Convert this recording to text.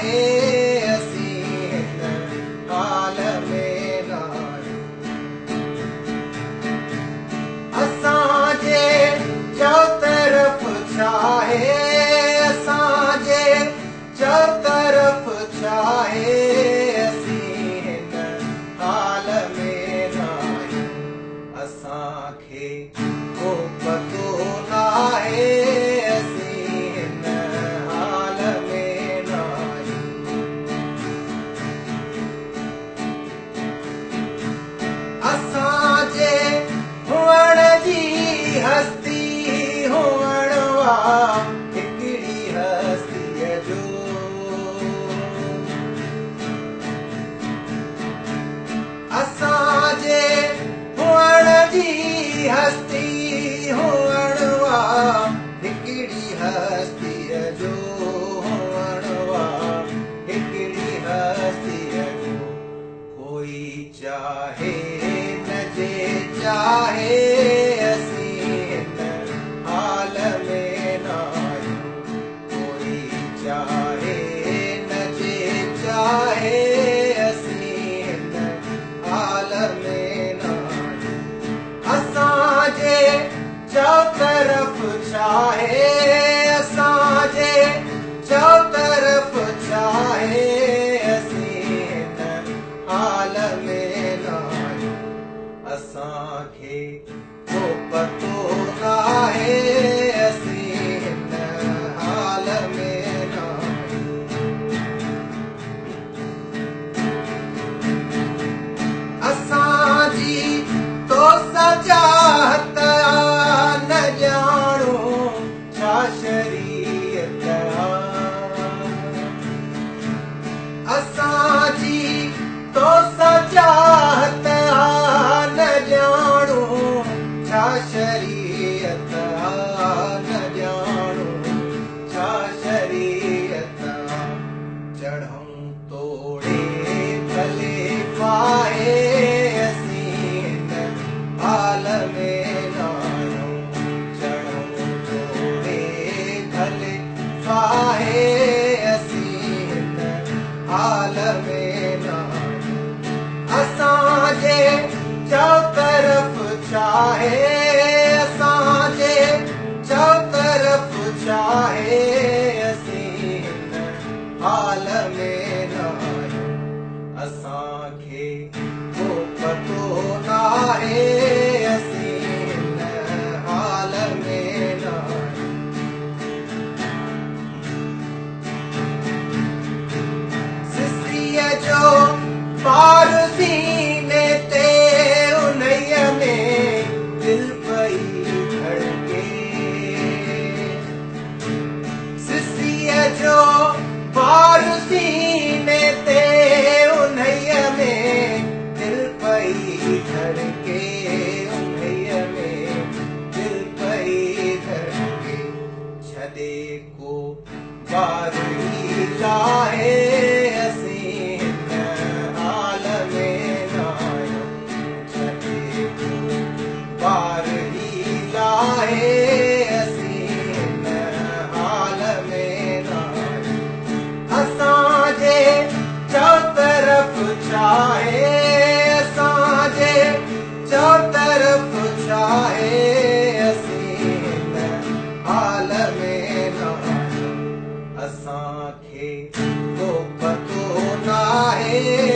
चाहे असीं हिन हाल में न आहियूं। असांजे चौतरफ़ छाहे, असांजे चौतरफ़ छाहे, असीं हिन हाल में न आहियूं। असांखे को पतो नाहे असीं हिन हाल में न आहियूं। असांजे हुअण जी हस्ती हुअण वा हिकिड़ी हस्तीअ जो। असांजे हुअण जी हस्ती हुअण वा हिकिड़ी हस्तीअ जो, हुअण वा हिकिड़ी हस्तीअ जो। कोई चाहे न जे चाहे असीं हिन हाल में न आहियूं। कोई चाहे न जे चाहे असीं हिन हाल में न आहियूं। असांजे चौतरफ़ छाहे, असांजे चौतरफ़ छाहे, असीं हिन हाल में न आहियूं। असांखे को पतो नाहे असीं हिन हाल में न आहियूं। असांजी तोसां चाहत न ॼाणो छा शरीयत आ। असांजी तोसां चाहत न ॼाणो छा शरीयत आ, न ॼाणो छा शरीयत आ। चढ़ूं तोड़े भले पाए असीं हिन हाल में न आहियूं। चढ़ूं तोड़े भले पाए असीं हिन हाल में न आहियूं। असांजे चौतरफ़ छाहे, असांजे चौतरफ़ छाहे, असीं हिन हाल में न आहियूं। असांखे को पतो नाहे असीं हिन हाल में न आहियूं। सिसीअ जो पार सीने ते उन्हीअ में दिल पई धड़के। सिसीअ जो पार सीने ते उन्हीअ में दिल पई धड़के, उन्हीअ में दिल पई धड़के। छॾे को बार ही लाहे असीं हिन हाल में न आहियूं। छॾे को बार ही लाहे असीं हिन हाल में न आहियूं। असांजे चौतरफ़ छाहे, असांजे चौतरफ़ छाहे, असीं हिन हाल में न आहियूं। असांखे को पतो नाहे